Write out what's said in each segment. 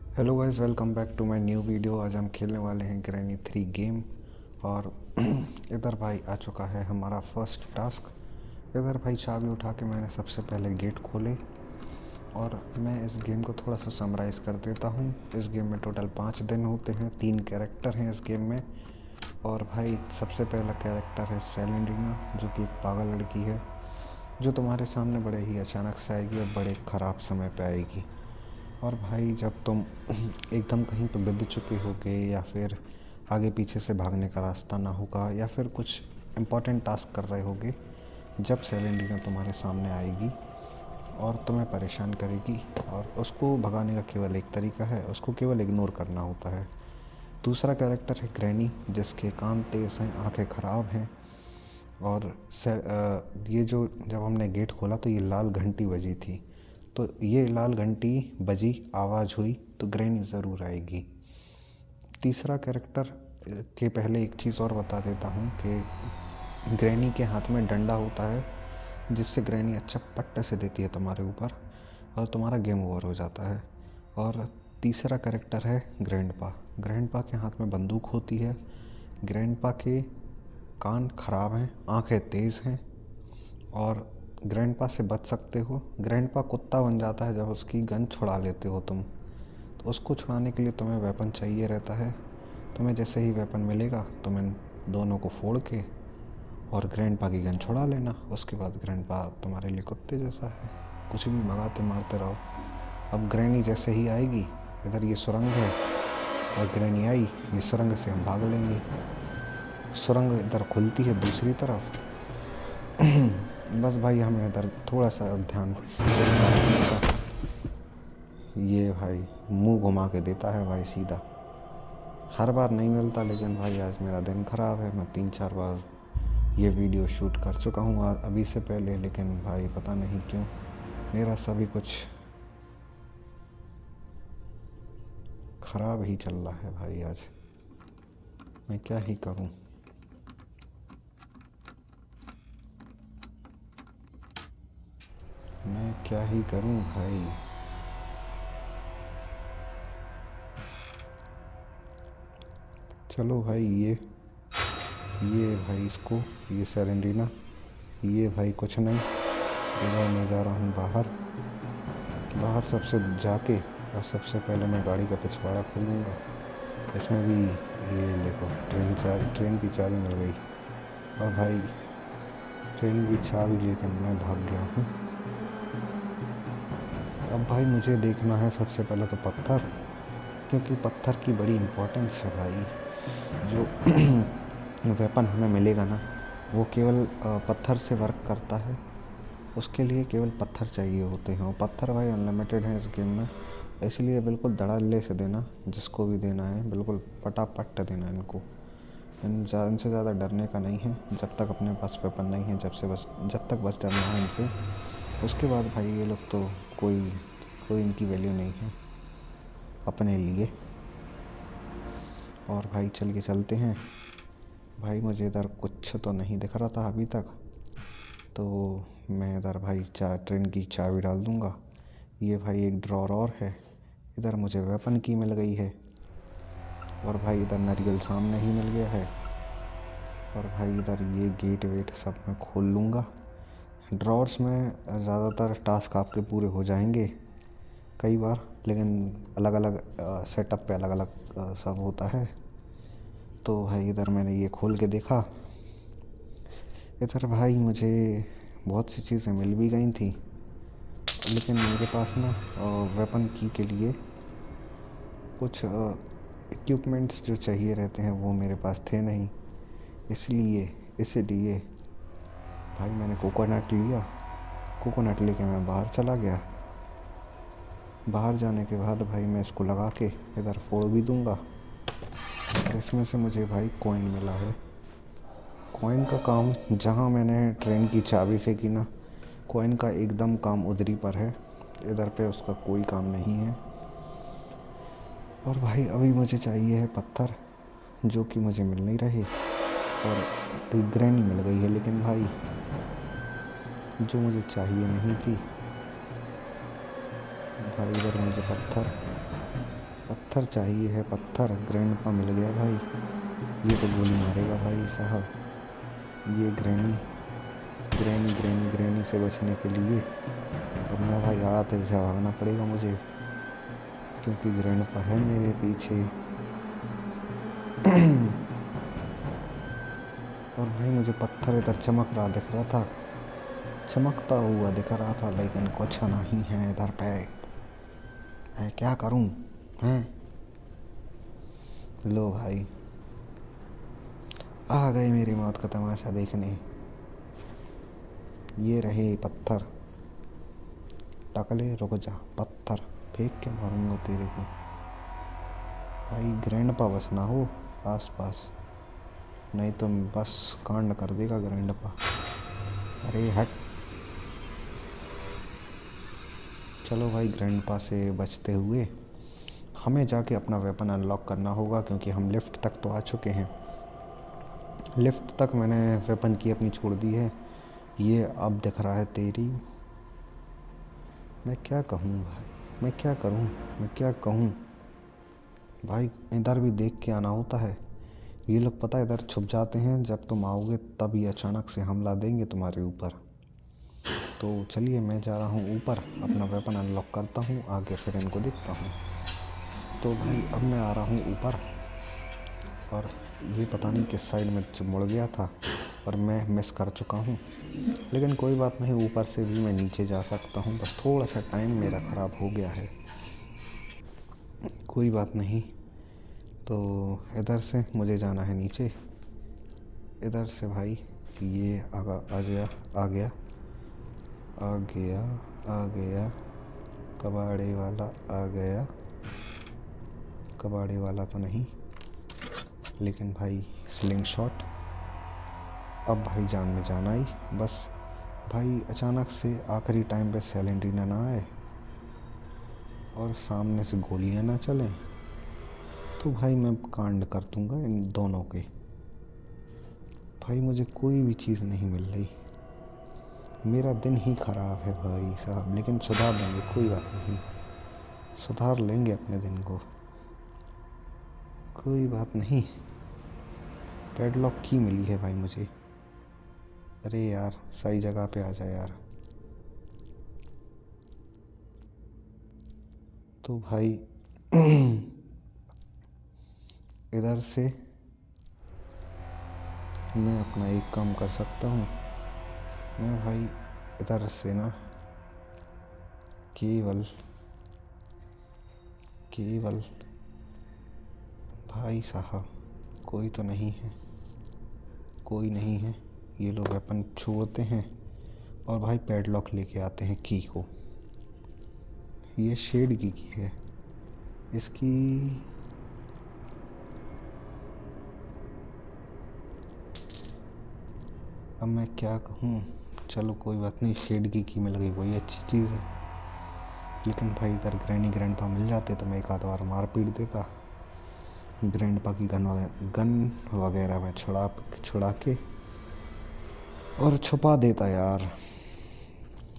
Hello guys, welcome back to my new video. आज हम खेलने वाले हैं ग्रैनी 3 गेम। और इधर भाई आ चुका है हमारा फर्स्ट टास्क। इधर भाई चाबी उठा के मैंने सबसे पहले गेट खोले। और मैं इस गेम को थोड़ा सा समराइज़ कर देता हूँ। इस गेम में टोटल 5 दिन होते हैं, 3 कैरेक्टर हैं इस गेम में। और भाई सबसे पहला कैरेक्टर है सेलेंड्रीना, जो कि एक पागल लड़की है जो तुम्हारे सामने बड़े ही अचानक से आएगी और बड़े ख़राब समय पे आएगी। और भाई जब तुम एकदम कहीं पे बिद चुके होगे, या फिर आगे पीछे से भागने का रास्ता ना होगा, या फिर कुछ इम्पोर्टेंट टास्क कर रहे होगे, जब सेलेंडीना तुम्हारे सामने आएगी और तुम्हें परेशान करेगी। और उसको भगाने का केवल एक तरीका है, उसको केवल इग्नोर करना होता है। दूसरा कैरेक्टर है ग्रैनी, जिसके कान तेज़ हैं, आंखें ख़राब हैं। और ये जो जब हमने गेट खोला तो ये लाल घंटी बजी थी। तो ये लाल घंटी बजी, आवाज़ हुई तो ग्रैनी ज़रूर आएगी। तीसरा कैरेक्टर के पहले एक चीज़ और बता देता हूँ कि ग्रैनी के हाथ में डंडा होता है, जिससे ग्रैनी अच्छा पट्टे से देती है तुम्हारे ऊपर और तुम्हारा गेम ओवर हो जाता है। और तीसरा कैरेक्टर है ग्रैंडपा। ग्रैंडपा के हाथ में बंदूक होती है। ग्रैंडपा के कान खराब हैं, आंखें तेज़ हैं और ग्रैंडपा से बच सकते हो। ग्रैंडपा कुत्ता बन जाता है जब उसकी गन छुड़ा लेते हो तुम। तो उसको छुड़ाने के लिए तुम्हें वेपन चाहिए रहता है। तुम्हें जैसे ही वेपन मिलेगा तुम इन दोनों को फोड़ के और ग्रैंडपा की गन छुड़ा लेना। उसके बाद ग्रैंडपा तुम्हारे लिए कुत्ते जैसा है, कुछ भी भगाते मारते रहो। अब ग्रैनी जैसे ही आएगी, इधर ये सुरंग है और ग्रैनी आई, ये सुरंग से हम भाग लेंगे। सुरंग इधर खुलती है दूसरी तरफ। बस भाई हमें इधर थोड़ा सा ध्यान इसका रखने का। ये भाई मुंह घुमा के देता है भाई सीधा। हर बार नहीं मिलता, लेकिन भाई आज मेरा दिन ख़राब है। मैं 3-4 बार ये वीडियो शूट कर चुका हूँ अभी से पहले, लेकिन भाई पता नहीं क्यों मेरा सभी कुछ ख़राब ही चल रहा है भाई। आज मैं क्या ही करूँ। मैं क्या ही करूँ भाई। चलो भाई, ये भाई इसको, ये सेरेंडीना, ये भाई कुछ नहीं। इधर मैं जा रहा हूँ बाहर सबसे जाके। और सबसे पहले मैं गाड़ी का पिछवाड़ा खोलूँगा। इसमें भी ये देखो, ट्रेन की चाबी मिल गई। और भाई ट्रेन की चाबी लेकर मैं भाग गया हूँ। अब भाई मुझे देखना है सबसे पहले तो पत्थर, क्योंकि पत्थर की बड़ी इम्पोर्टेंस है भाई। जो वेपन हमें मिलेगा ना, वो केवल पत्थर से वर्क करता है। उसके लिए केवल पत्थर चाहिए होते हैं, और पत्थर भाई अनलिमिटेड हैं इस गेम में। इसलिए बिल्कुल धड़ल्ले से देना, जिसको भी देना है बिल्कुल पटापट देना इनको। इनसे ज़्यादा डरने का नहीं है जब तक अपने पास वेपन नहीं है। जब तक बस डरना है इनसे। उसके बाद भाई ये लोग तो कोई कोई इनकी वैल्यू नहीं है अपने लिए। और भाई चल के चलते हैं। भाई मुझे इधर कुछ तो नहीं दिख रहा था अभी तक, तो मैं इधर भाई ट्रेन की चाबी डाल दूँगा। ये भाई एक ड्रॉर और है। इधर मुझे वेपन की मिल गई है। और भाई इधर नारियल सामने ही मिल गया है। और भाई इधर ये गेट वेट सब मैं खोल लूँगा। ड्रॉर्स में ज़्यादातर टास्क आपके पूरे हो जाएंगे कई बार, लेकिन अलग अलग सेटअप पे अलग अलग सब होता है। तो भाई इधर मैंने ये खोल के देखा। इधर भाई मुझे बहुत सी चीज़ें मिल भी गई थी, लेकिन मेरे पास ना वेपन की के लिए कुछ इक्विपमेंट्स जो चाहिए रहते हैं वो मेरे पास थे नहीं। इसलिए भाई मैंने कोकोनट लिया। कोकोनट लेके मैं बाहर चला गया। बाहर जाने के बाद भाई मैं इसको लगा के इधर फोड़ भी दूंगा। और इसमें से मुझे भाई कॉइन मिला है। कॉइन का काम, जहाँ मैंने ट्रेन की चाबी फेंकी ना, कॉइन का एकदम काम उधरी पर है। इधर पे उसका कोई काम नहीं है। और भाई अभी मुझे चाहिए है पत्थर, जो कि मुझे मिल नहीं रहे। और ग्रैनी मिल गई है, लेकिन भाई जो मुझे चाहिए नहीं थी। भाई इधर मुझे पत्थर पत्थर चाहिए है, पत्थर। ग्रैंडपा मिल गया भाई। ये तो गोली मारेगा भाई साहब। ये ग्रैनी ग्रैनी ग्रैनी ग्रैनी से बचने के लिए अब मैं भाई आड़ा तेज से भागना पड़ेगा मुझे, क्योंकि ग्रैंडपा है मेरे पीछे। और भाई मुझे पत्थर इधर चमक रहा दिख रहा था, चमकता हुआ दिख रहा था, लेकिन कुछ नहीं है इधर पे। मैं क्या करूं? हैं? लो भाई, आ गए मेरी मौत का तमाशा देखने। ये रहे पत्थर। टकले रुक जा, पत्थर फेंक के मारूंगा तेरे को। भाई ग्रैंडपा बस ना हो आस पास, नहीं तो बस कांड कर देगा ग्रैंडपा। अरे हट। चलो भाई, ग्रैंडपा से बचते हुए हमें जाके अपना वेपन अनलॉक करना होगा, क्योंकि हम लिफ्ट तक तो आ चुके हैं। लिफ्ट तक मैंने वेपन की अपनी छोड़ दी है। ये अब दिख रहा है तेरी। मैं क्या कहूँ भाई, मैं क्या करूँ, मैं क्या कहूँ भाई। इधर भी देख के आना होता है। ये लोग पता है इधर छुप जाते हैं, जब तुम आओगे तब ये अचानक से हमला देंगे तुम्हारे ऊपर। तो चलिए, मैं जा रहा हूँ ऊपर, अपना वेपन अनलॉक करता हूँ, आगे फिर इनको देखता हूँ। तो भाई अब मैं आ रहा हूँ ऊपर, और ये पता नहीं किस साइड में मुड़ गया था और मैं मिस कर चुका हूँ, लेकिन कोई बात नहीं, ऊपर से भी मैं नीचे जा सकता हूँ। बस थोड़ा सा टाइम मेरा ख़राब हो गया है, कोई बात नहीं। तो इधर से मुझे जाना है नीचे, इधर से भाई। ये आ गया आ गया आ गया आ गया, कबाड़े वाला आ गया। कबाड़े वाला तो नहीं, लेकिन भाई स्लिंग शॉट। अब भाई जान में जान आई बस। भाई अचानक से आखिरी टाइम पे सैलेंटीना ना आए और सामने से गोलियां ना चलें, तो भाई मैं कांड कर दूंगा इन दोनों के। भाई मुझे कोई भी चीज़ नहीं मिल रही, मेरा दिन ही ख़राब है भाई साहब, लेकिन सुधार लेंगे, कोई बात नहीं, सुधार लेंगे अपने दिन को, कोई बात नहीं। पैडलॉक की मिली है भाई मुझे। अरे यार, सही जगह पे आ जा यार। तो भाई इधर से मैं अपना एक काम कर सकता हूँ। मैं भाई इधर से ना केवल केवल भाई साहब, कोई तो नहीं है, कोई नहीं है। ये लोग वेपन छोड़ते हैं और भाई पैडलॉक लेके आते हैं की को। ये शेड की है इसकी। अब मैं क्या कहूँ, चलो कोई बात नहीं, शेड की मिल गई, वही अच्छी चीज़ है। लेकिन भाई इधर ग्रैनी ग्रैंडपा मिल जाते तो मैं एक आध बार मार पीट देता। ग्रैंडपा की गन वगैरह में छुड़ा के और छुपा देता यार।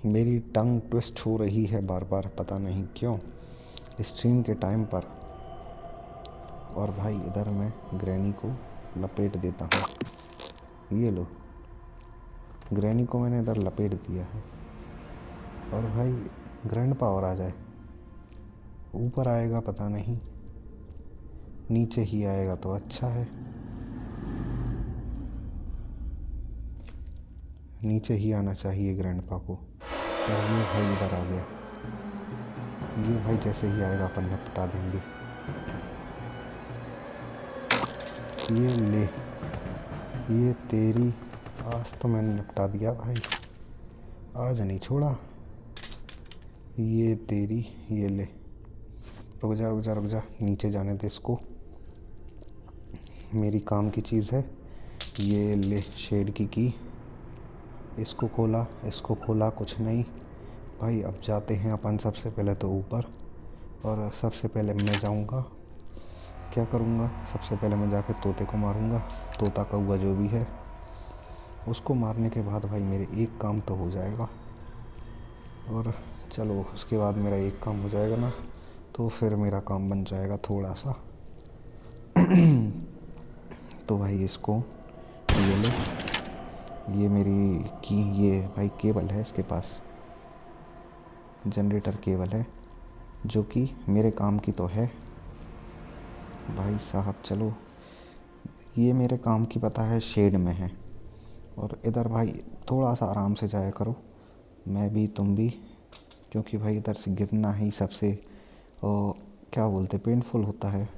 मेरी टंग ट्विस्ट हो रही है बार बार, पता नहीं क्यों, स्ट्रीम के टाइम पर। और भाई इधर मैं ग्रैनी को लपेट देता हूँ। ये लो, ग्रैनी को मैंने इधर लपेट दिया है। और भाई ग्रैंडपा और आ जाए, ऊपर आएगा पता नहीं, नीचे ही आएगा तो अच्छा है। नीचे ही आना चाहिए ग्रैंडपा को। और ये भाई इधर आ गया, ये भाई जैसे ही आएगा अपन निपटा देंगे। ये ले, ये तेरी, आज तो मैंने निपटा दिया भाई, आज नहीं छोड़ा। ये तेरी, ये ले। रुक जा रुक जा रुक जा, नीचे जाने दे इसको, मेरी काम की चीज़ है। ये ले शेड की, इसको खोला, कुछ नहीं। भाई अब जाते हैं अपन सबसे पहले तो ऊपर, और सबसे पहले मैं जाऊंगा, क्या करूंगा, सबसे पहले मैं जाके तोते को मारूंगा, तोता कौआ जो भी है उसको मारने के बाद भाई मेरे एक काम तो हो जाएगा। और चलो उसके बाद मेरा एक काम हो जाएगा ना, तो फिर मेरा काम बन जाएगा थोड़ा सा। तो भाई इसको ये ले, ये मेरी की ये भाई केबल है इसके पास, जनरेटर केबल है जो कि मेरे काम की तो है भाई साहब। चलो ये मेरे काम की पता है शेड में है। और इधर भाई थोड़ा सा आराम से जाया करो, मैं भी तुम भी, क्योंकि भाई इधर से गिरना ही सबसे क्या बोलते पेनफुल होता है,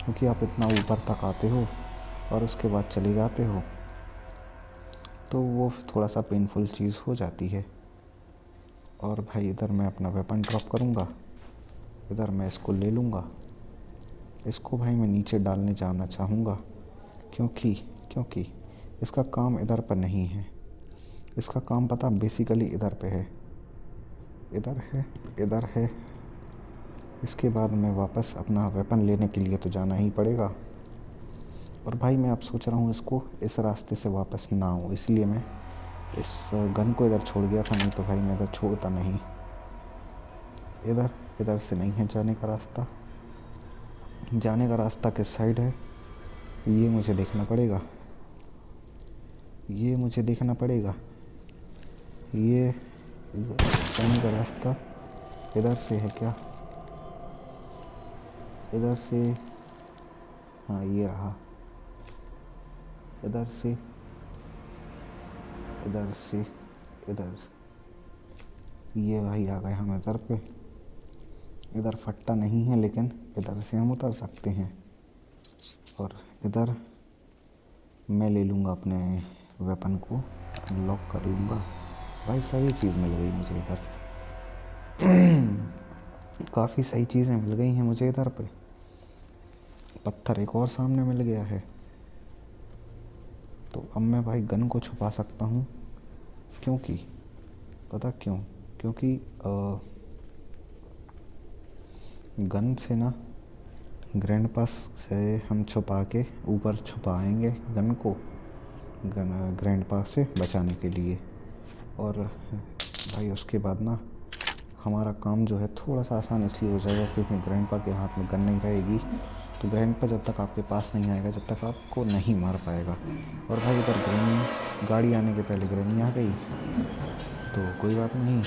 क्योंकि आप इतना ऊपर तक आते हो और उसके बाद चले जाते हो, तो वो थोड़ा सा पेनफुल चीज़ हो जाती है। और भाई इधर मैं अपना वेपन ड्रॉप करूँगा, इधर मैं इसको ले लूँगा, इसको भाई मैं नीचे डालने जाना चाहूँगा, क्योंकि क्योंकि इसका काम इधर पर नहीं है, इसका काम पता बेसिकली इधर पे है, इधर है, इधर है। इसके बाद मैं वापस अपना वेपन लेने के लिए तो जाना ही पड़ेगा। और भाई मैं अब सोच रहा हूँ इसको इस रास्ते से वापस ना आऊँ, इसलिए मैं इस गन को इधर छोड़ गया था, नहीं तो भाई मैं इधर छोड़ता नहीं। इधर इधर से नहीं है जाने का रास्ता, जाने का रास्ता किस साइड है ये मुझे देखना पड़ेगा, ये मुझे देखना पड़ेगा। ये जाने का रास्ता इधर से है क्या? इधर से, हाँ ये रहा, इधर से, इधर से, इधर, ये भाई आ गए हम इधर पे। इधर फट्टा नहीं है लेकिन इधर से हम उतर सकते हैं। और इधर मैं ले लूँगा अपने वेपन को, लॉक कर लूँगा। भाई सही चीज़ मिल गई मुझे इधर, काफ़ी सही चीज़ें मिल गई हैं मुझे इधर पे। पत्थर एक और सामने मिल गया है, तो अब मैं भाई गन को छुपा सकता हूँ, क्योंकि पता क्यों, क्योंकि गन से ना ग्रैंड पास से हम छुपा के ऊपर छुपाएंगे गन को, ग्रैंड पास से बचाने के लिए। और भाई उसके बाद ना हमारा काम जो है थोड़ा सा आसान इसलिए हो जाएगा क्योंकि ग्रैंड पा के हाथ में गन नहीं रहेगी, तो ग्रैंड पा जब तक आपके पास नहीं आएगा जब तक आपको नहीं मार पाएगा। और भाई इधर ग्रैनी गाड़ी आने के पहले ग्रैनी आ गई, तो कोई बात नहीं।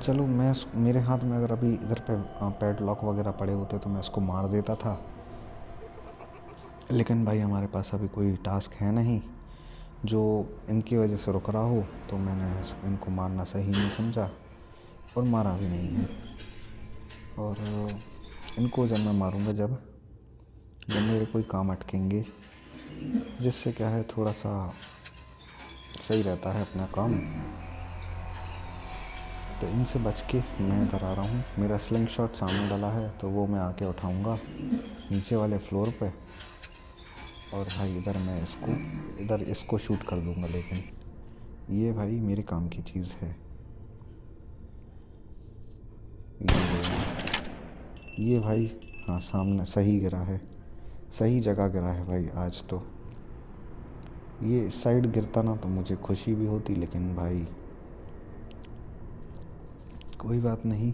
चलो मैं मेरे हाथ में अगर अभी इधर पे पैडलॉक वगैरह पड़े होते तो मैं उसको मार देता था, लेकिन भाई हमारे पास अभी कोई टास्क है नहीं जो इनकी वजह से रुक रहा हो, तो मैंने इनको मारना सही नहीं समझा और मारा भी नहीं है। और इनको जब मैं मारूंगा जब जब मेरे कोई काम अटकेंगे, जिससे क्या है थोड़ा सा सही रहता है अपना काम। तो इनसे बच के मैं इधर आ रहा हूँ, मेरा स्लिंग शॉट सामने डाला है तो वो मैं आके उठाऊँगा नीचे वाले फ्लोर पे। और भाई इधर मैं इधर इसको शूट कर दूँगा, लेकिन ये भाई मेरे काम की चीज़ है। ये भाई हाँ सामने सही गिरा है, सही जगह गिरा है भाई आज तो। ये इस साइड गिरता ना तो मुझे खुशी भी होती, लेकिन भाई कोई बात नहीं,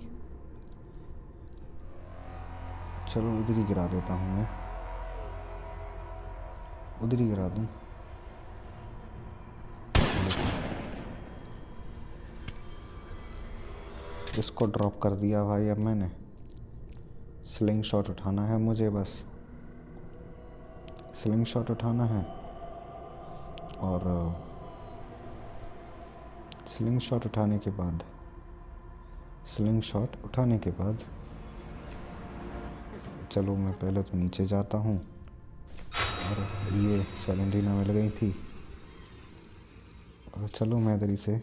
चलो इधर ही गिरा देता हूँ मैं, उधर ही गिरा दूँ। इसको ड्रॉप कर दिया भाई, अब मैंने स्लिंग शॉट उठाना है मुझे, बस स्लिंग शॉट उठाना है। और स्लिंग शॉट उठाने के बाद चलो मैं पहले तो नीचे जाता हूँ। और ये सेलेंडीना मिल गई थी, और चलो मैं इधर से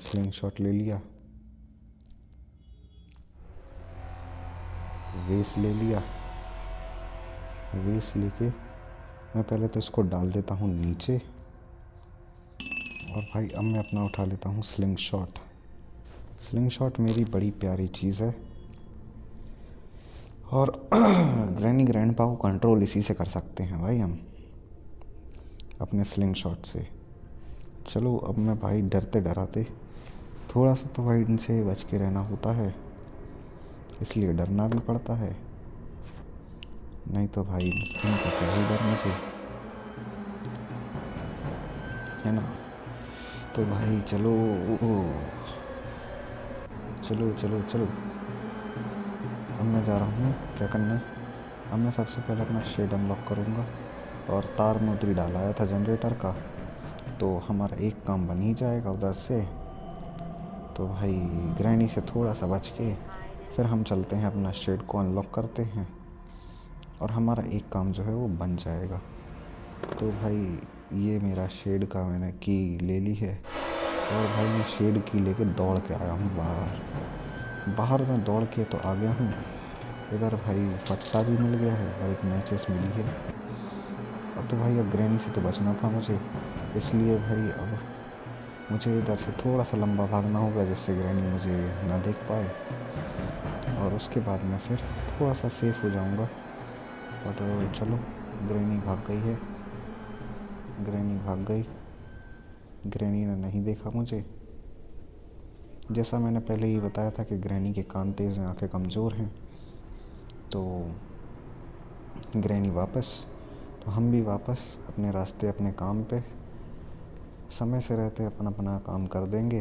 स्लिंग शॉट ले लिया, वेस ले लिया। वेस लेके मैं पहले तो इसको डाल देता हूँ नीचे। और भाई अब मैं अपना उठा लेता हूँ स्लिंग शॉट। स्लिंग शॉट मेरी बड़ी प्यारी चीज़ है, और ग्रैंड पा को कंट्रोल इसी से कर सकते हैं भाई हम, अपने स्लिंग शॉट से। चलो अब मैं भाई डरते डराते थोड़ा सा तो भाई इनसे बच के रहना होता है, इसलिए डरना भी पड़ता है, नहीं तो भाई इनका क्या ही डर मुझे, है ना। तो भाई चलो चलो चलो चलो, अब मैं जा रहा हूँ क्या करना है। अब मैं सबसे पहले अपना शेड अनलॉक करूँगा, और तार में उधर डाला आया था जनरेटर का, तो हमारा एक काम बन ही जाएगा उधर से। तो भाई ग्रैनी से थोड़ा सा बच के फिर हम चलते हैं, अपना शेड को अनलॉक करते हैं, और हमारा एक काम जो है वो बन जाएगा। तो भाई ये मेरा शेड का मैंने की ले ली है, और भाई मैं शेड की लेके दौड़ के आया हूँ बाहर मैं दौड़ के तो आ गया हूँ। इधर भाई फट्टा भी मिल गया है और एक मैचेस मिली है। अब तो भाई अब ग्रैनी से तो बचना था मुझे, इसलिए भाई अब मुझे इधर से थोड़ा सा लंबा भागना होगा, जिससे ग्रैनी मुझे ना देख पाए, और उसके बाद मैं फिर थोड़ा सा सेफ हो जाऊंगा। और चलो, ग्रैनी भाग गई है, ग्रैनी भाग गई, ग्रैनी ने नहीं देखा मुझे। जैसा मैंने पहले ही बताया था कि ग्रैनी के कान तेज़ हैं, आँखें कमज़ोर हैं, तो ग्रैनी वापस, तो हम भी वापस अपने रास्ते अपने काम पे समय से रहते अपना अपना काम कर देंगे।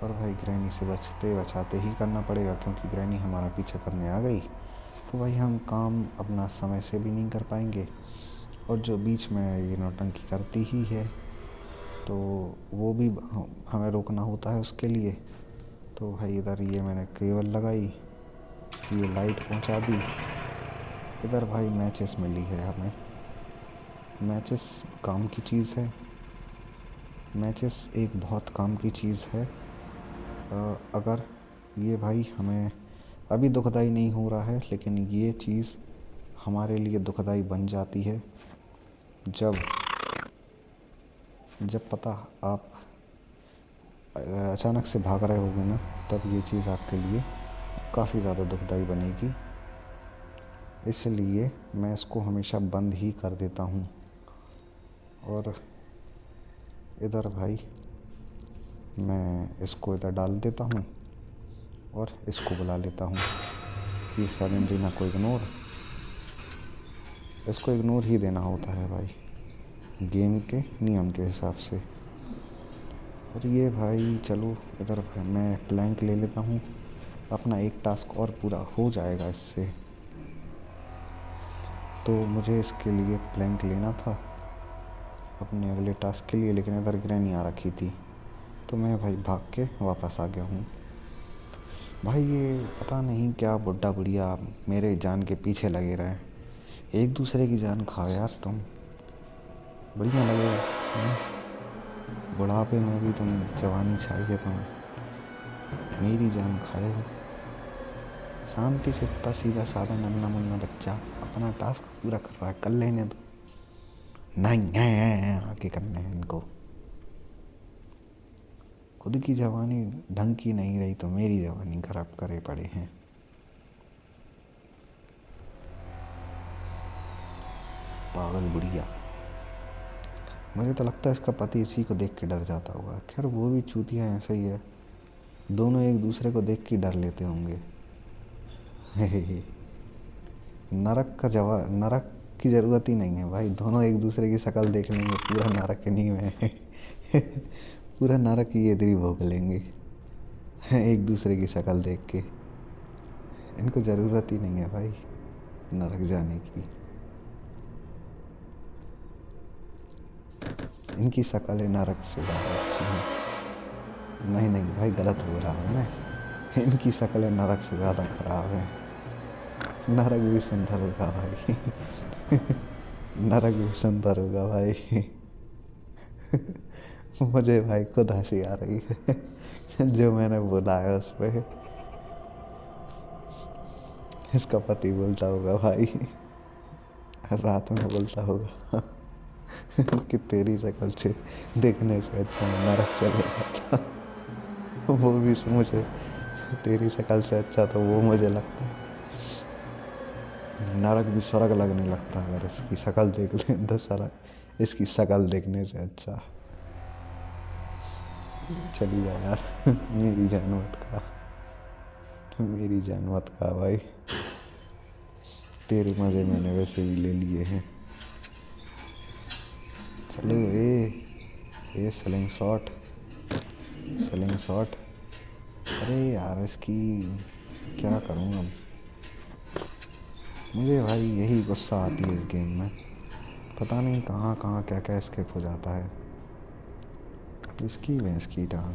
और भाई ग्रैनी से बचते बचाते ही करना पड़ेगा, क्योंकि ग्रैनी हमारा पीछे करने आ गई, तो भाई हम काम अपना समय से भी नहीं कर पाएंगे, और जो बीच में ये नौटंकी करती ही है तो वो भी हमें रोकना होता है उसके लिए। तो भाई इधर ये मैंने केबल लगाई, ये लाइट पहुंचा दी, इधर भाई मैचेस मिली है हमें। मैचेस काम की चीज़ है, मैचेस एक बहुत काम की चीज़ है। अगर ये भाई हमें अभी दुखदाई नहीं हो रहा है, लेकिन ये चीज़ हमारे लिए दुखदाई बन जाती है जब पता आप अचानक से भाग रहे होगे ना, तब ये चीज़ आपके लिए काफ़ी ज़्यादा दुखदाई बनेगी। इसलिए मैं इसको हमेशा बंद ही कर देता हूँ। और इधर भाई मैं इसको इधर डाल देता हूँ और इसको बुला लेता हूँ कि सैलेंड्रीना को इग्नोर, इसको इग्नोर ही देना होता है भाई गेम के नियम के हिसाब से। और ये भाई चलो इधर मैं प्लैंक ले लेता हूँ, अपना एक टास्क और पूरा हो जाएगा इससे। तो मुझे इसके लिए प्लैंक लेना था अपने अगले टास्क के लिए, लेकिन इधर ग्रैनी आ रखी थी, तो मैं भाई भाग के वापस आ गया हूँ। भाई ये पता नहीं क्या बुढ़ा बुढ़िया मेरे जान के पीछे लगे रहे, एक दूसरे की जान खाओ यार तुम, बढ़िया लगेगा। बुढ़ापे में भी तुम जवानी छाई है, तुम मेरी जान खाए हो। शांति से इतना सीधा साधा नन्ना मुन्ना बच्चा अपना टास्क पूरा करवा कर लेने दो, नहीं है आके करने हैं इनको। खुद की जवानी ढंग की नहीं रही तो मेरी जवानी खराब करे पड़े हैं। पागल बुढ़िया, मुझे तो लगता है इसका पति इसी को देख के डर जाता होगा। खैर वो भी चूतिया ऐसा ही है, दोनों एक दूसरे को देख के डर लेते होंगे। नरक की ज़रूरत ही नहीं है भाई, दोनों एक दूसरे की शक्ल देख लेंगे, पूरा नरक नहीं में पूरा नरक ये इधर ही भोग लेंगे एक दूसरे की शक्ल देख के। इनको ज़रूरत ही नहीं है भाई नरक जाने की, इनकी शक्लें नरक से ज़्यादा अच्छी हैं। नहीं नहीं भाई गलत हो रहा है मैं, इनकी शक्लें नरक से ज़्यादा ख़राब हैं। नरक भी सुंदर होगा भाई नरक भी सुंदर होगा भाई मुझे भाई खुद हंसी आ रही है जो मैंने बोला है उस पर। इसका पति बोलता होगा भाई, रात में बोलता होगा कि तेरी शक्ल से देखने से अच्छा मैं नरक चले जाता वो भी मुझे, तेरी शक्ल से अच्छा तो वो मुझे लगता है नरक भी स्वर्ग लगने लगता है अगर इसकी शक्ल देख ले तो। सारा इसकी शक्ल देखने से अच्छा चली जा यार। मेरी जान मत खा, मेरी जान मत खा भाई। तेरे मज़े मैंने वैसे भी ले लिए हैं। चलो ए स्लिंग शॉट, स्लिंग शॉट। अरे यार इसकी क्या करूँ अब। मुझे भाई यही गुस्सा आती है इस गेम में, पता नहीं कहाँ कहाँ क्या क्या स्किप हो जाता है। इसकी भैंस की टांग।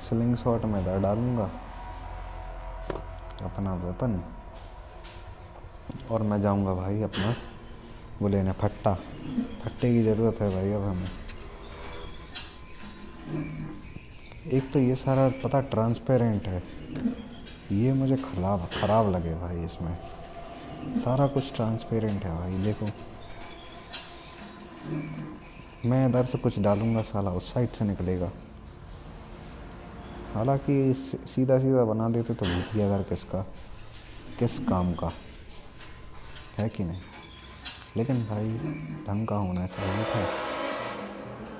स्लिंग शॉट में इधर डालूँगा अपना वेपन, और मैं जाऊँगा भाई अपना वो लेने फट्टा। फट्टे की ज़रूरत है भाई अब हमें। एक तो ये सारा पता ट्रांसपेरेंट है, ये मुझे ख़राब लगे भाई। इसमें सारा कुछ ट्रांसपेरेंट है भाई। देखो मैं इधर से कुछ डालूँगा, साला उस साइड से निकलेगा। हालांकि सीधा सीधा बना देते तो भूतिया घर किस काम का है कि नहीं। लेकिन भाई ढंग का होना चाहिए था।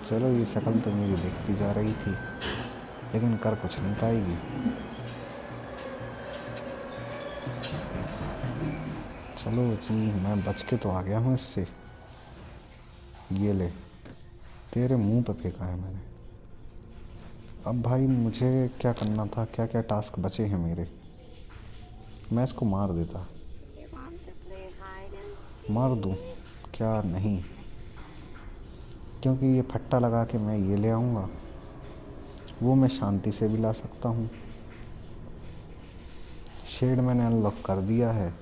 चलो ये शक्ल तो मेरी देखती जा रही थी, लेकिन कर कुछ नहीं पाएगी। चलो जी, मैं बच के तो आ गया हूँ इससे। ये ले, तेरे मुंह पे फेंका है मैंने। अब भाई मुझे क्या करना था, क्या क्या टास्क बचे हैं मेरे। मैं इसको मार देता, मार दूँ क्या नहीं, क्योंकि ये फट्टा लगा के मैं ये ले आऊँगा, वो मैं शांति से भी ला सकता हूँ। शेड मैंने अनलॉक कर दिया है।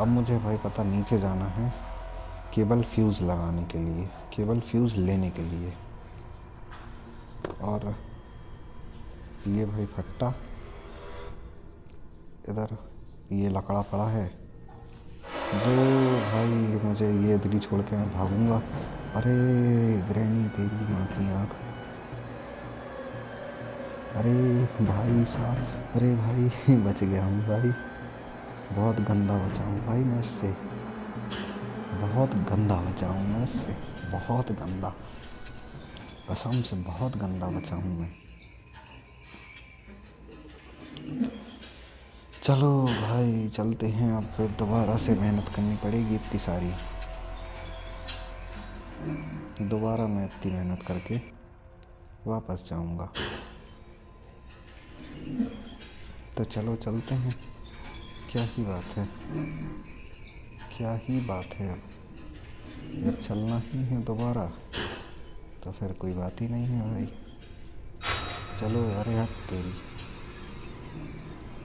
अब मुझे भाई पता नीचे जाना है केबल फ्यूज़ लगाने के लिए, केबल फ्यूज़ लेने के लिए। और ये भाई फट्टा इधर, ये लकड़ा पड़ा है जो भाई मुझे ये दिल्ली छोड़ के मैं भागूंगा। अरे ग्रैनी तेरी माँ की आँख, अरे भाई साहब, अरे भाई बच गया हूँ भाई। बहुत गंदा बचा हूँ भाई मैं इससे, बहुत गंदा बचा हूँ मैं इससे, बहुत गंदा, कसम से बहुत गंदा बचा हूँ मैं। चलो भाई चलते हैं, अब फिर दोबारा से मेहनत करनी पड़ेगी इतनी सारी। दोबारा मैं इतनी मेहनत करके वापस जाऊंगा। तो चलो चलते हैं, क्या ही बात है, क्या ही बात है। अब जब चलना ही है दोबारा तो फिर कोई बात ही नहीं है भाई। चलो अरे हट तेरी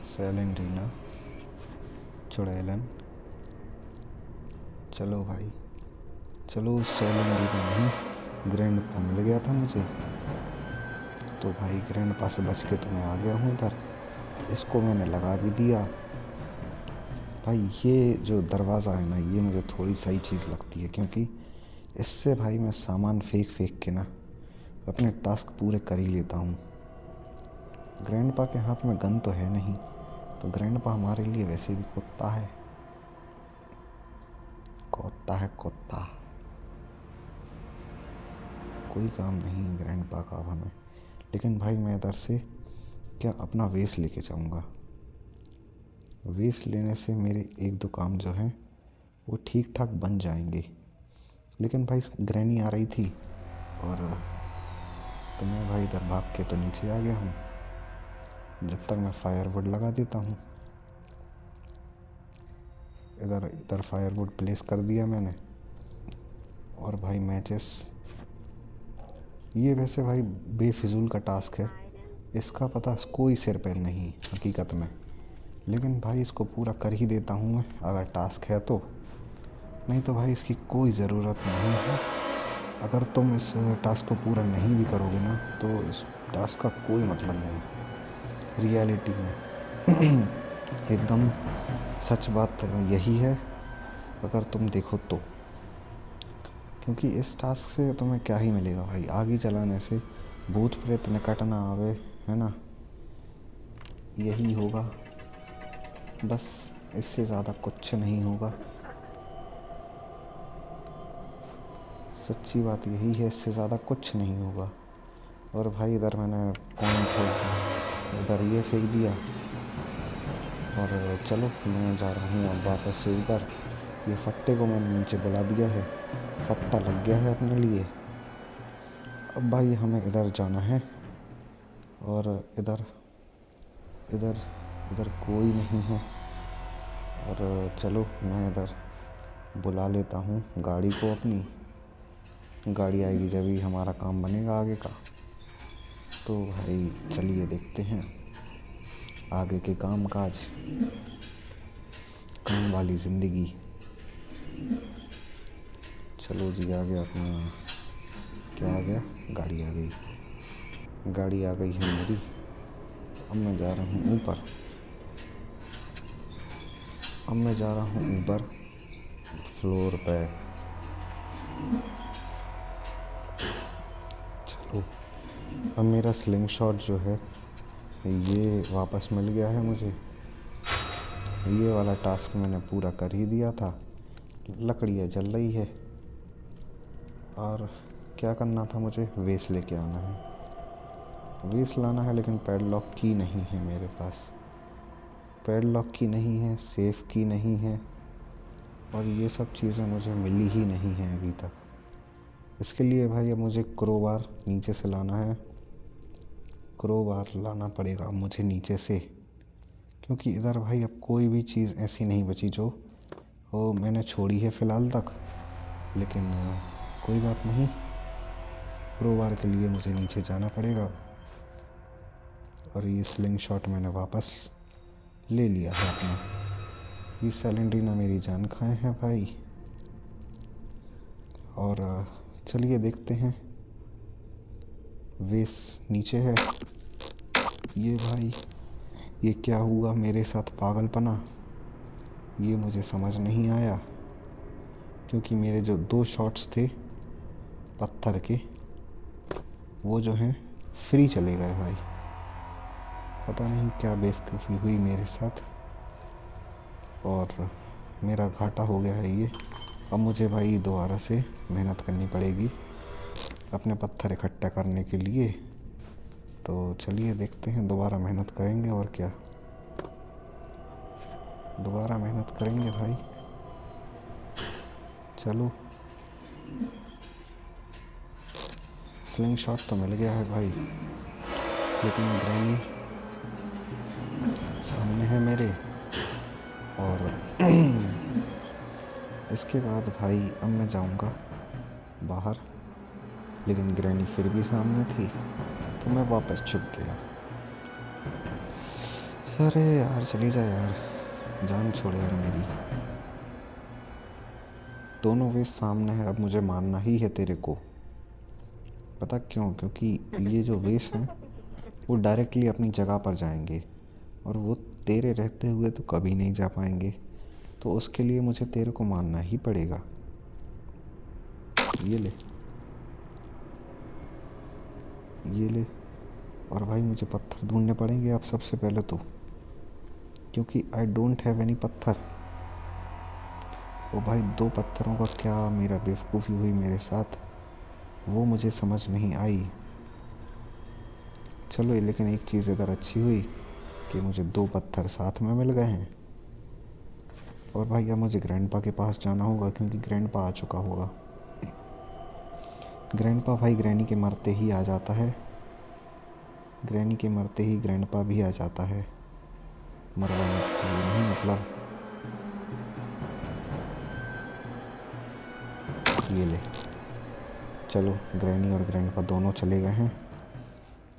सैलेंड्रीना चुड़ैलन। चलो भाई चलो, सैलेंड्रीना नहीं, ग्रैंड पा मिल गया था मुझे, तो भाई ग्रैंड पा से बच के तो मैं आ गया हूँ इधर। इसको मैंने लगा भी दिया भाई। ये जो दरवाज़ा है ना, ये मुझे थोड़ी सही चीज़ लगती है, क्योंकि इससे भाई मैं सामान फेंक के ना अपने टास्क पूरे कर ही लेता हूँ। ग्रैंडपा के हाथ में गन तो है नहीं, तो ग्रैंडपा हमारे लिए वैसे भी कुत्ता है, कुत्ता है कुत्ता, कोई काम नहीं ग्रैंडपा का अब हमें। लेकिन भाई मैं इधर से क्या अपना वेस लेके जाऊँगा। वेस लेने से मेरे एक दो काम जो हैं वो ठीक ठाक बन जाएंगे। लेकिन भाई ग्रैनी आ रही थी, और तो मैं भाई इधर भाग के तो नीचे आ गया हूँ। जब तक मैं फायरवुड लगा देता हूँ। इधर इधर फायरवुड प्लेस कर दिया मैंने। और भाई मैचेस, ये वैसे भाई बेफिजूल का टास्क है, इसका पता कोई सिर पैर नहीं हकीकत में। लेकिन भाई इसको पूरा कर ही देता हूँ मैं, अगर टास्क है तो। नहीं तो भाई इसकी कोई ज़रूरत नहीं है। अगर तुम इस टास्क को पूरा नहीं भी करोगे ना, तो इस टास्क का कोई मतलब नहीं रियलिटी में। एकदम सच बात यही है, अगर तुम देखो तो। क्योंकि इस टास्क से तुम्हें क्या ही मिलेगा भाई, आगे चलाने से भूत प्रेत निकट ना आवे, है ना, यही होगा बस, इससे ज़्यादा कुछ नहीं होगा। सच्ची बात यही है, इससे ज़्यादा कुछ नहीं होगा। और भाई इधर मैंने कॉइन थोड़ा सा इधर ये फेंक दिया और चलो मैं जा रहा हूँ अब वापस से ऊपर। ये फट्टे को मैंने नीचे बुला दिया है, फट्टा लग गया है अपने लिए। अब भाई हमें इधर जाना है और इधर इधर इधर कोई नहीं है। और चलो मैं इधर बुला लेता हूँ गाड़ी को अपनी। गाड़ी आएगी जब ही हमारा काम बनेगा आगे का। तो भाई चलिए देखते हैं आगे के काम काज, काम वाली ज़िंदगी। चलो जी आ गया अपना, क्या आ गया, गाड़ी आ गई। गाड़ी आ गई है मेरी। अब मैं जा रहा हूँ ऊपर। अब मैं जा रहा हूँ ऊपर फ्लोर पे। चलो अब मेरा स्लिंग शॉट जो है ये वापस मिल गया है मुझे। ये वाला टास्क मैंने पूरा कर ही दिया था। लकड़ियाँ जल रही है और क्या करना था मुझे, वेस्ट लेके आना है। वेस्ट लाना है लेकिन पैडलॉक की नहीं है मेरे पास। पैडलॉक की नहीं है, सेफ की नहीं है और ये सब चीज़ें मुझे मिली ही नहीं हैं अभी तक। इसके लिए भाई अब मुझे क्रोबार नीचे से लाना है। क्रोबार लाना पड़ेगा मुझे नीचे से, क्योंकि इधर भाई अब कोई भी चीज़ ऐसी नहीं बची जो वो मैंने छोड़ी है फ़िलहाल तक। लेकिन कोई बात नहीं, क्रोबार के लिए मुझे नीचे जाना पड़ेगा। और ये स्लिंग शॉट मैंने वापस ले लिया है अपना। ये सैलेंड्रीना मेरी जान खाए हैं भाई। और चलिए देखते हैं। वेस नीचे है। ये भाई ये क्या हुआ मेरे साथ, पागलपना। ये मुझे समझ नहीं आया, क्योंकि मेरे जो 2 शॉट्स थे पत्थर के वो जो हैं फ्री चले गए भाई। पता नहीं क्या बेवकूफ़ी हुई मेरे साथ और मेरा घाटा हो गया है ये। अब मुझे भाई दोबारा से मेहनत करनी पड़ेगी अपने पत्थर इकट्ठा करने के लिए। तो चलिए देखते हैं, दोबारा मेहनत करेंगे और क्या, दोबारा मेहनत करेंगे भाई। चलो स्लिंग शॉट तो मिल गया है भाई, लेकिन ग्रैनी सामने है मेरे। और इसके बाद भाई अब मैं जाऊंगा बाहर, लेकिन ग्रैनी फिर भी सामने थी तो मैं वापस छुप गया। अरे यार चली जा यार, जान छोड़ यार मेरी। दोनों वे सामने है, अब मुझे मारना ही है तेरे को। पता क्यों? क्योंकि ये जो वेस हैं वो डायरेक्टली अपनी जगह पर जाएंगे और वो तेरे रहते हुए तो कभी नहीं जा पाएंगे। तो उसके लिए मुझे तेरे को मारना ही पड़ेगा। ये ले, ये ले। और भाई मुझे पत्थर ढूंढने पड़ेंगे अब सबसे पहले तो, क्योंकि आई डोंट हैव एनी पत्थर। ओ भाई 2 पत्थरों का क्या मेरा बेवकूफ़ी हुई मेरे साथ, वो मुझे समझ नहीं आई। चलो लेकिन एक चीज़ इधर अच्छी हुई कि मुझे 2 पत्थर साथ में मिल गए हैं। और भाई अब मुझे ग्रैंडपा के पास जाना होगा, क्योंकि ग्रैंडपा आ चुका होगा। ग्रैंडपा भाई ग्रैनी के मरते ही आ जाता है। ग्रैनी के मरते ही ग्रैंडपा भी आ जाता है, मरवाने के लिए नहीं मतलब। ये ले, चलो ग्रैनी और ग्रैंडपा दोनों चले गए हैं,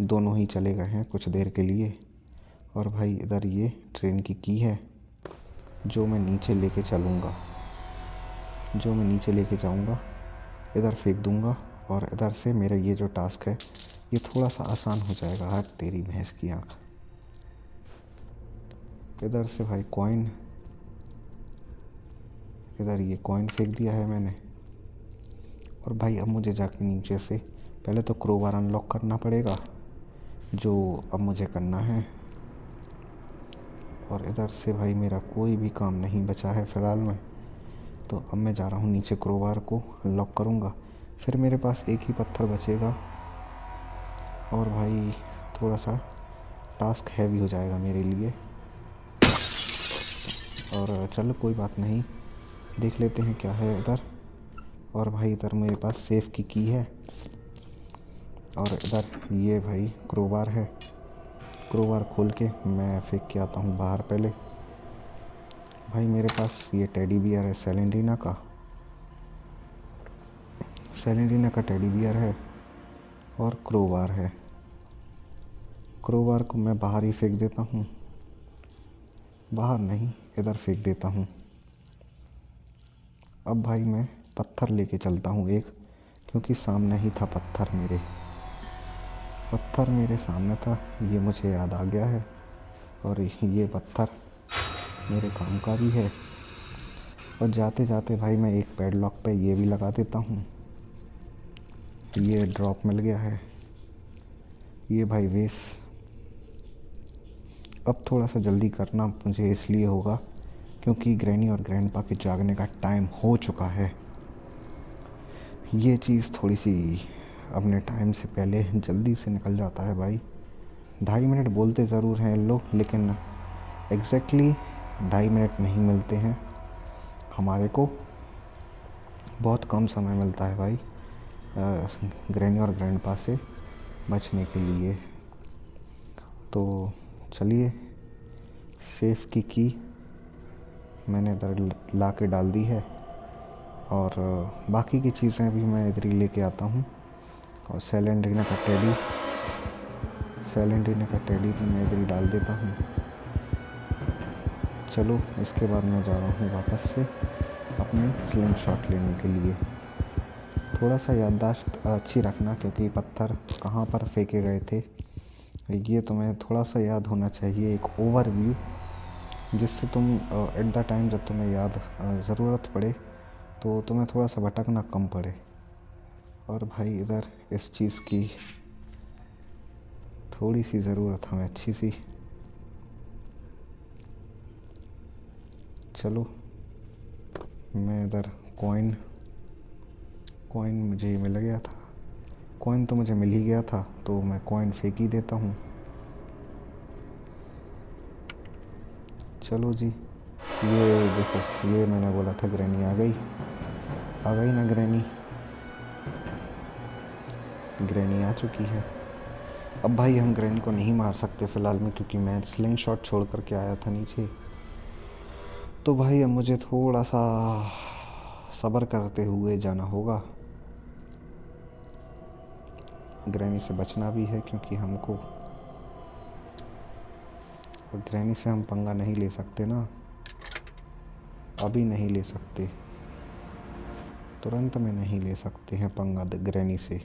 दोनों ही चले गए हैं कुछ देर के लिए। और भाई इधर ये ट्रेन की की है जो मैं नीचे लेके चलूँगा, जो मैं नीचे लेके जाऊँगा, इधर फेंक दूँगा और इधर से मेरा ये जो टास्क है ये थोड़ा सा आसान हो जाएगा। हट तेरी भैंस की आँख। इधर से भाई कॉइन, इधर ये कॉइन फेंक दिया है मैंने। और भाई अब मुझे जाके नीचे से पहले तो क्रोबार अनलॉक करना पड़ेगा, जो अब मुझे करना है। और इधर से भाई मेरा कोई भी काम नहीं बचा है फ़िलहाल में। तो अब मैं जा रहा हूँ नीचे, क्रोबार को अनलॉक करूँगा। फिर मेरे पास एक ही पत्थर बचेगा और भाई थोड़ा सा टास्क हैवी हो जाएगा मेरे लिए। और चलो कोई बात नहीं, देख लेते हैं क्या है इधर। और भाई इधर मेरे पास सेफ की है और इधर ये भाई क्रोबार है। क्रोबार खोल के मैं फेंक के आता हूँ बाहर। पहले भाई मेरे पास ये टेडी बियर है सेलेंडीना का टेडी बियर है और क्रोबार है। क्रोबार को मैं बाहर ही फेंक देता हूँ, बाहर नहीं इधर फेंक देता हूँ। अब भाई मैं पत्थर लेके चलता हूँ एक, क्योंकि सामने ही था पत्थर मेरे सामने था, ये मुझे याद आ गया है। और ये पत्थर मेरे काम का भी है। और जाते जाते भाई मैं एक पैडलॉक पे ये भी लगा देता हूँ। ये ड्रॉप मिल गया है, ये भाई वेस। अब थोड़ा सा जल्दी करना मुझे इसलिए होगा क्योंकि ग्रैनी और ग्रैंडपा के जागने का टाइम हो चुका है। ये चीज़ थोड़ी सी अपने टाइम से पहले जल्दी से निकल जाता है भाई। 2.5 मिनट बोलते ज़रूर हैं लोग, लेकिन एग्जैक्टली 2.5 मिनट नहीं मिलते हैं हमारे को, बहुत कम समय मिलता है भाई ग्रैनी और ग्रैंडपा से बचने के लिए। तो चलिए, सेफ की मैंने इधर ला के डाल दी है और बाकी की चीज़ें भी मैं इधर ही लेके आता हूँ। और सेलेंड्रीना का टेडी भी मैं इधर ही डाल देता हूँ। चलो इसके बाद मैं जा रहा हूँ वापस से अपने स्लिंग शॉट लेने के लिए। थोड़ा सा याददाश्त अच्छी रखना, क्योंकि पत्थर कहाँ पर फेंके गए थे ये तुम्हें थोड़ा सा याद होना चाहिए, एक ओवरव्यू, जिससे तुम एट द टाइम जब तुम्हें याद ज़रूरत पड़े तो तुम्हें थोड़ा सा भटकना कम पड़े। और भाई इधर इस चीज़ की थोड़ी सी ज़रूरत हमें अच्छी सी। चलो मैं इधर कॉइन मुझे मिल गया था, कॉइन तो मुझे मिल ही गया था, तो मैं कॉइन फेंक ही देता हूँ। चलो जी, ये देखो, ये मैंने बोला था ग्रैनी आ गई ना ग्रैनी आ चुकी है। अब भाई हम ग्रैनी को नहीं मार सकते फ़िलहाल में, क्योंकि मैं स्लिंग शॉट छोड़ कर के आया था नीचे। तो भाई अब मुझे थोड़ा सा सब्र करते हुए जाना होगा। ग्रैनी से बचना भी है, क्योंकि हमको ग्रैनी से हम पंगा नहीं ले सकते ना, अभी नहीं ले सकते, तुरंत में नहीं ले सकते हैं पंगा ग्रैनी से।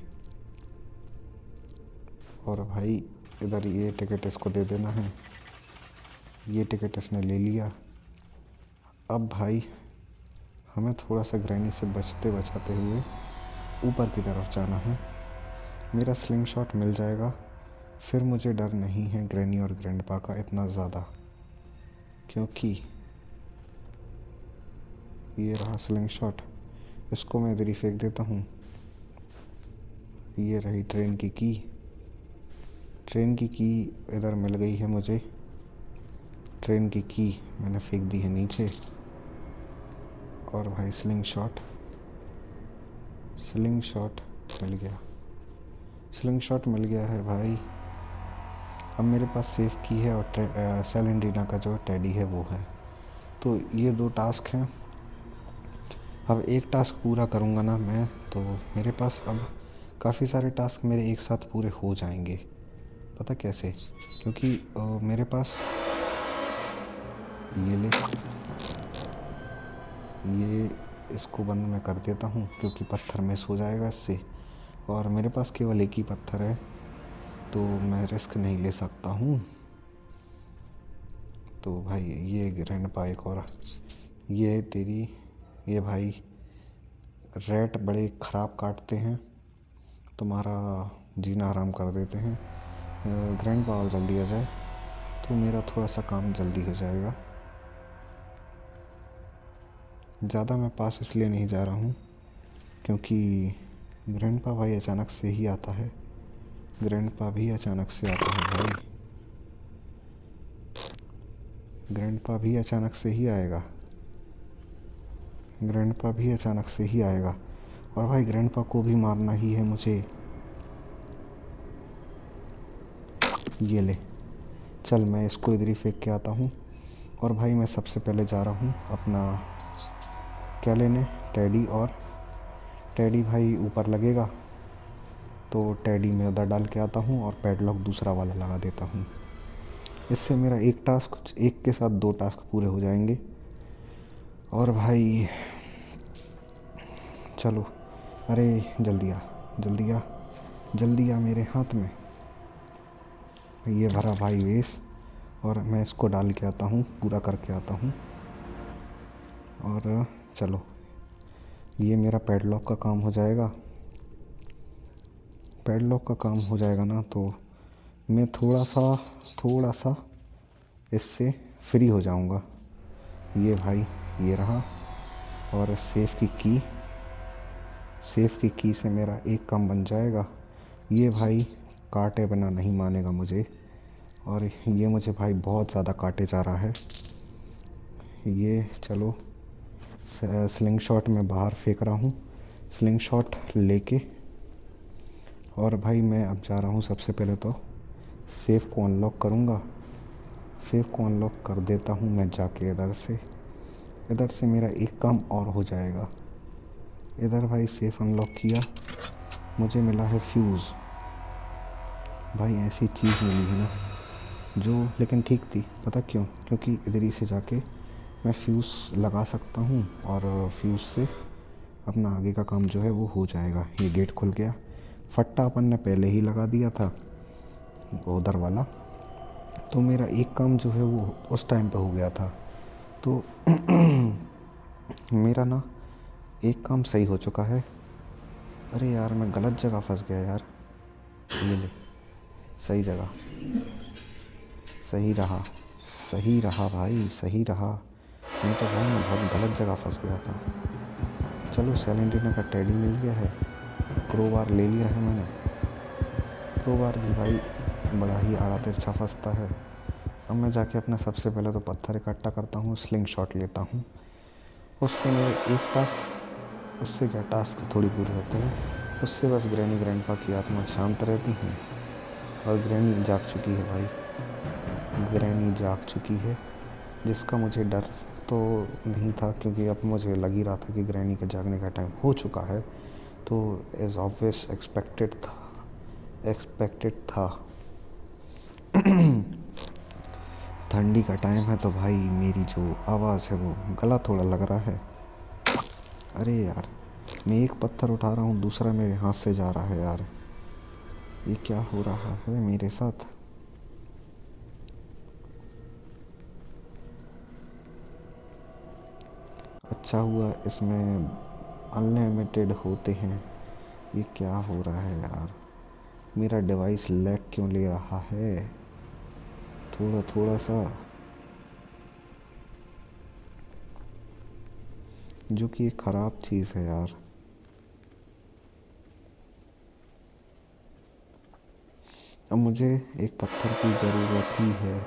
और भाई इधर ये टिकट इसको दे देना है, ये टिकट इसने ले लिया। अब भाई हमें थोड़ा सा ग्रैनी से बचाते हुए ऊपर की तरफ जाना है। मेरा स्लिंग शॉट मिल जाएगा, फिर मुझे डर नहीं है ग्रैनी और ग्रैंडपा का इतना ज़्यादा, क्योंकि ये रहा स्लिंग शॉट, इसको मैं इधर ही फेंक देता हूँ। ये रही ट्रेन की इधर मिल गई है मुझे। ट्रेन की मैंने फेंक दी है नीचे। और भाई स्लिंग शॉट मिल गया है भाई। अब मेरे पास सेफ की है और सेलेंड्रीना का जो टेडी है वो है। तो ये 2 टास्क हैं। अब एक टास्क पूरा करूँगा ना मैं, तो मेरे पास अब काफ़ी सारे टास्क मेरे एक साथ पूरे हो जाएंगे। पता कैसे? क्योंकि मेरे पास ये इसको बंद मैं कर देता हूँ, क्योंकि पत्थर मिस हो जाएगा इससे। और मेरे पास केवल एक ही पत्थर है, तो मैं रिस्क नहीं ले सकता हूँ। तो भाई ये ग्रैंडपा एक और, ये भाई रैट बड़े ख़राब काटते हैं, तुम्हारा जीना हराम कर देते हैं। ग्रैंडपा और जल्दी आ जाए तो मेरा थोड़ा सा काम जल्दी हो जाएगा। ज़्यादा मैं पास इसलिए नहीं जा रहा हूँ क्योंकि ग्रैंडपा भाई अचानक से ही आता है। ग्रैंडपा भी अचानक से आता है भाई। ग्रैंडपा भी अचानक से ही आएगा। ग्रैंडपा भी अचानक से ही आएगा। और भाई ग्रैंडपा को भी मारना ही है मुझे। ये ले, चल मैं इसको इधर ही फेंक के आता हूँ। और भाई मैं सबसे पहले जा रहा हूँ अपना क्या लेने, टेडी। और टेडी भाई ऊपर लगेगा तो टेडी में उधर डाल के आता हूँ और पैडलॉक दूसरा वाला लगा देता हूँ। इससे मेरा एक के साथ 2 टास्क पूरे हो जाएंगे। और भाई चलो, अरे जल्दी आ, जल्दी आ, जल्दी आ मेरे हाथ में। ये भरा भाई वेस, और मैं इसको डाल के आता हूँ, पूरा करके आता हूँ। और चलो, ये मेरा पैडलॉक का काम हो जाएगा। पैडलॉक का काम हो जाएगा ना तो मैं थोड़ा सा इससे फ्री हो जाऊंगा। ये भाई, ये रहा। और सेफ़ की की से मेरा एक काम बन जाएगा। ये भाई काटे बिना नहीं मानेगा मुझे, और ये मुझे भाई बहुत ज़्यादा काटे जा रहा है। ये चलो, स्लिंग शॉट में बाहर फेंक रहा हूँ, स्लिंग शॉट लेके। और भाई मैं अब जा रहा हूँ, सबसे पहले तो सेफ़ को अनलॉक करूँगा। सेफ़ को अनलॉक कर देता हूँ मैं जाके इधर से मेरा एक काम और हो जाएगा। इधर भाई सेफ़ अनलॉक किया, मुझे मिला है फ्यूज़। भाई ऐसी चीज़ मिली है ना जो, लेकिन ठीक थी। पता क्यों? क्योंकि इधर ही से जाके मैं फ्यूज़ लगा सकता हूँ और फ्यूज़ से अपना आगे का काम जो है वो हो जाएगा। ये गेट खुल गया। फट्टा अपन ने पहले ही लगा दिया था उधर वाला, तो मेरा एक काम जो है वो उस टाइम पे हो गया था। तो मेरा ना एक काम सही हो चुका है। अरे यार, मैं गलत जगह फंस गया यार। ये ले, सही जगह, सही रहा भाई, सही रहा। नहीं तो भाई मैं बहुत गलत जगह फंस गया था। चलो, सेलेंडरिना का टेडी मिल गया है, क्रोबार ले लिया है मैंने। क्रोबार भी भाई बड़ा ही आड़ा तिरछा फंसता है। अब मैं जाके अपना सबसे पहले तो पत्थर इकट्ठा करता हूँ, स्लिंग शॉट लेता हूँ। उससे मेरे एक टास्क, उससे क्या टास्क थोड़ी पूरे होते हैं। उससे बस ग्रैनी ग्रैंडपा की आत्मा शांत रहती हैं। और ग्रैनी जाग चुकी है भाई, ग्रैनी जाग चुकी है, जिसका मुझे डर तो नहीं था, क्योंकि अब मुझे लग ही रहा था कि ग्रैनी के जागने का टाइम हो चुका है। तो एज ऑब्वियस एक्सपेक्टेड था। ठंडी का टाइम है तो भाई मेरी जो आवाज़ है वो गला थोड़ा लग रहा है। अरे यार, मैं एक पत्थर उठा रहा हूँ, दूसरा मेरे हाथ से जा रहा है यार। ये क्या हो रहा है मेरे साथ? अच्छा हुआ इसमें अनलिमिटेड होते हैं। ये क्या हो रहा है यार? मेरा डिवाइस लैग क्यों ले रहा है? थोड़ा थोड़ा सा, जो कि एक ख़राब चीज़ है यार। अब मुझे एक पत्थर की ज़रूरत ही है,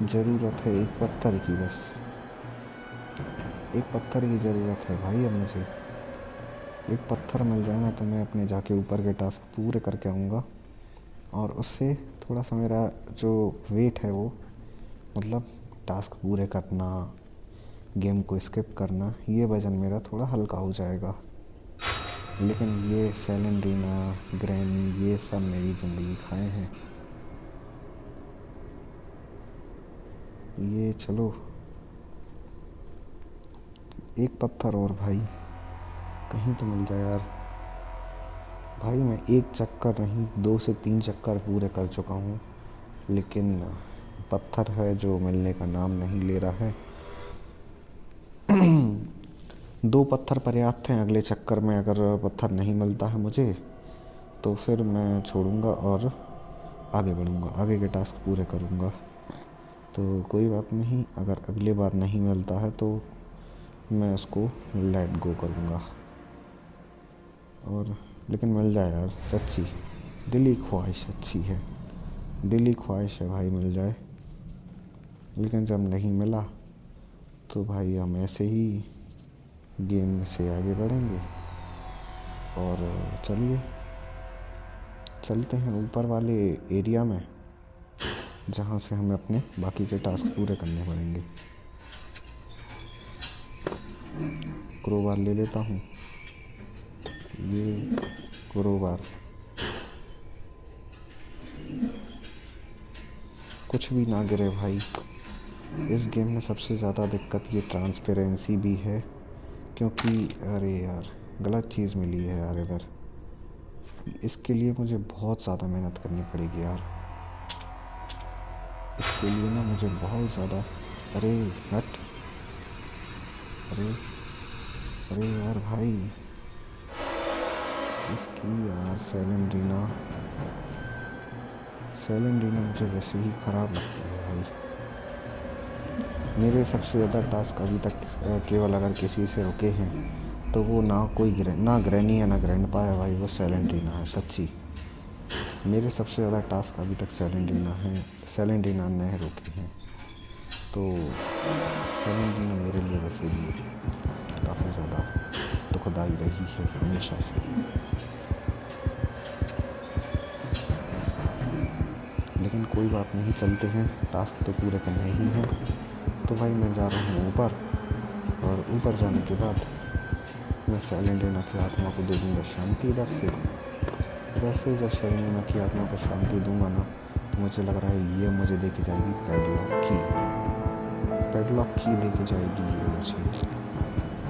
ज़रूरत है एक पत्थर की, बस एक पत्थर की ज़रूरत है भाई। अब मुझे एक पत्थर मिल जाए ना तो मैं अपने जाके ऊपर के टास्क पूरे करके आऊँगा। और उससे थोड़ा सा मेरा जो वेट है वो, मतलब टास्क पूरे करना, गेम को स्किप करना, ये वज़न मेरा थोड़ा हल्का हो जाएगा। लेकिन ये सेलेंड्रीना, ग्रैनी, ये सब मेरी ज़िंदगी खाए हैं। ये चलो, एक पत्थर और भाई, कहीं तो मिल जाए यार। भाई मैं एक चक्कर नहीं, 2 से 3 चक्कर पूरे कर चुका हूँ, लेकिन पत्थर है जो मिलने का नाम नहीं ले रहा है। 2 पत्थर पर्याप्त हैं। अगले चक्कर में अगर पत्थर नहीं मिलता है मुझे तो फिर मैं छोड़ूंगा और आगे बढ़ूंगा, आगे के टास्क पूरे करूंगा। तो कोई बात नहीं, अगर अगली बार नहीं मिलता है तो मैं उसको लेट गो करूंगा। और लेकिन मिल जाए यार, सच्ची दिली ख्वाहिश अच्छी है, दिली ख्वाहिश है भाई मिल जाए। लेकिन जब नहीं मिला तो भाई हम ऐसे ही गेम से आगे बढ़ेंगे। और चलिए चलते हैं ऊपर वाले एरिया में, जहाँ से हमें अपने बाकी के टास्क पूरे करने पड़ेंगे। क्रोबार ले लेता हूँ, ये क्रोबार। कुछ भी ना गिरे भाई। इस गेम में सबसे ज़्यादा दिक्कत ये ट्रांसपेरेंसी भी है, क्योंकि अरे यार गलत चीज़ मिली है यार इधर। इसके लिए मुझे बहुत ज़्यादा मेहनत करनी पड़ेगी यार, इसके लिए ना मुझे बहुत ज़्यादा। अरे हट, अरे अरे यार भाई, इसकी यार सेलेंड्रीना मुझे वैसे ही ख़राब लगती है भाई। मेरे सबसे ज़्यादा टास्क अभी तक केवल अगर किसी से रुके हैं तो वो ना कोई ना ग्रैनी है ना ग्रैंडपा है भाई, वो सेलेंड्रीना है सच्ची। मेरे सबसे ज़्यादा टास्क अभी तक सेलेंड्रीना ने रुके हैं, तो सेलेंड्रीना मेरे लिए वैसे भी काफ़ी ज़्यादा दुखदाई रही है हमेशा से। लेकिन कोई बात नहीं, चलते हैं, टास्क तो पूरे करने ही हैं। तो भाई मैं जा रहा हूँ ऊपर, और ऊपर जाने के बाद मैं सेलेंड्रीना की आत्मा को दे दूँगा शांति इधर से। वैसे जब सेलेंड्रीना की आत्मा को शांति दूंगा ना, तो मुझे लग रहा है ये मुझे दे के जाएगी पैडलॉक की दे के जाएगी ये मुझे।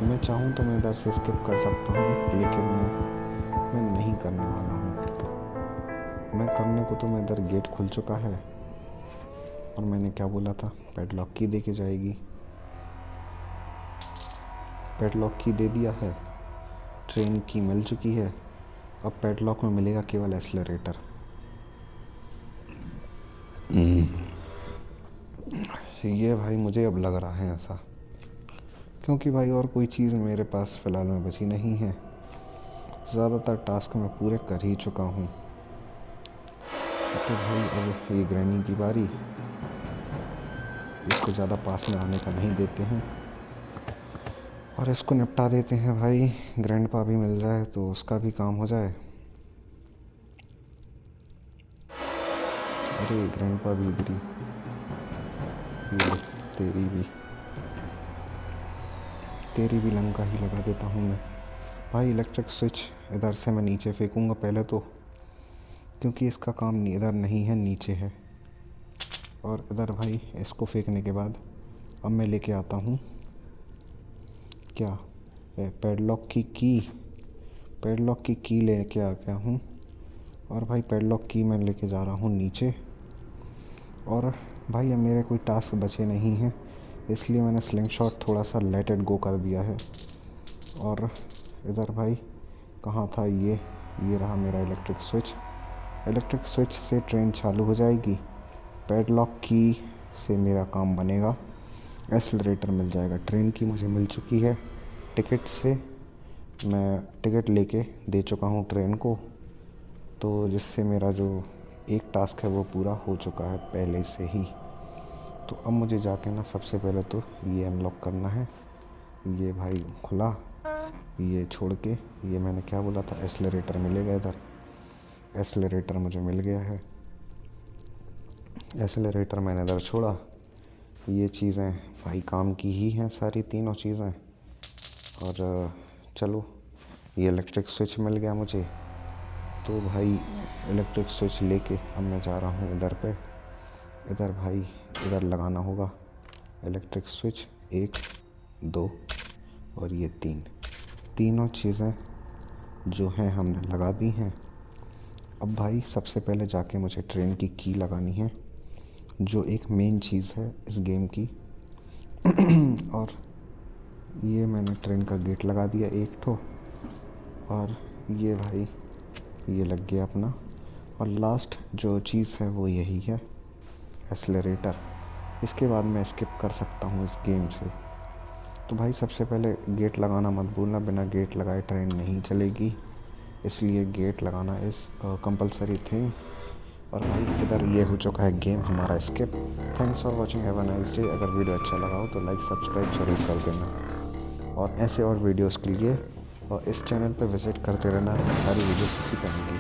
मैं चाहूँ तो मैं इधर से स्किप कर सकता हूँ, लेकिन मैं नहीं करने वाला हूँ। मैं करने को तो मैं इधर गेट खुल चुका है, और मैंने क्या बोला था, पैडलॉक की दे के जाएगी। पैडलॉक की दे दिया है, ट्रेन की मिल चुकी है। अब पैडलॉक में मिलेगा केवल एक्सेलरेटर। ये भाई मुझे अब लग रहा है ऐसा, क्योंकि भाई और कोई चीज़ मेरे पास फ़िलहाल में बची नहीं है। ज़्यादातर टास्क मैं पूरे कर ही चुका हूँ। तो भाई अब ये ग्रैनी की बारी, इसको ज़्यादा पास में आने का नहीं देते हैं, और इसको निपटा देते हैं भाई। ग्रैंडपा भी मिल जाए तो उसका भी काम हो जाए। अरे ग्रैंडपा भी इधरी, तेरी भी लंका ही लगा देता हूँ मैं भाई। इलेक्ट्रिक स्विच इधर से मैं नीचे फेंकूँगा पहले तो, क्योंकि इसका काम इधर नहीं है, नीचे है। और इधर भाई इसको फेंकने के बाद अब मैं लेके आता हूँ क्या, पैडलॉक की लेके आ गया हूँ। और भाई पैडलॉक की मैं लेके जा रहा हूँ नीचे। और भाई अब मेरे कोई टास्क बचे नहीं हैं, इसलिए मैंने स्लिंग शॉट थोड़ा सा लेट इट गो कर दिया है। और इधर भाई कहाँ था ये रहा मेरा इलेक्ट्रिक स्विच से ट्रेन चालू हो जाएगी। पैडलॉक की से मेरा काम बनेगा, एक्सेलरेटर मिल जाएगा। ट्रेन की मुझे मिल चुकी है, टिकट से मैं टिकट लेके दे चुका हूँ ट्रेन को, तो जिससे मेरा जो एक टास्क है वो पूरा हो चुका है पहले से ही। तो अब मुझे जाके ना सबसे पहले तो ये अनलॉक करना है। ये भाई खुला, ये छोड़ के, ये मैंने क्या बोला था, एक्सेलरेटर मिलेगा इधर। एक्सेलरेटर मुझे मिल गया है, एक्सेलरेटर मैंने इधर छोड़ा। ये चीज़ें भाई काम की ही हैं सारी तीनों चीज़ें। और चलो, ये इलेक्ट्रिक स्विच मिल गया मुझे, तो भाई इलेक्ट्रिक स्विच लेके अब मैं जा रहा हूँ इधर पे। इधर भाई इधर लगाना होगा इलेक्ट्रिक स्विच, 1 2 और ये 3 चीज़ें जो हैं हमने लगा दी हैं। अब भाई सबसे पहले जाके मुझे ट्रेन की लगानी है, जो एक मेन चीज़ है इस गेम की। और ये मैंने ट्रेन का गेट लगा दिया एक ठो, और ये भाई ये लग गया अपना। और लास्ट जो चीज़ है वो यही है, एक्सेलरेटर। इसके बाद मैं स्किप कर सकता हूँ इस गेम से। तो भाई सबसे पहले गेट लगाना मत भूलना, बिना गेट लगाए ट्रेन नहीं चलेगी। इसलिए गेट लगाना इज़ कंपलसरी थिंग। और भाई इधर ये हो चुका है गेम हमारा skip. Thanks for watching, have a nice day. अगर वीडियो अच्छा लगा हो तो लाइक सब्सक्राइब ज़रूर कर देना, और ऐसे और वीडियोस के लिए और इस चैनल पर विज़िट करते रहना, सारी वीडियोस इसी पे आएंगी।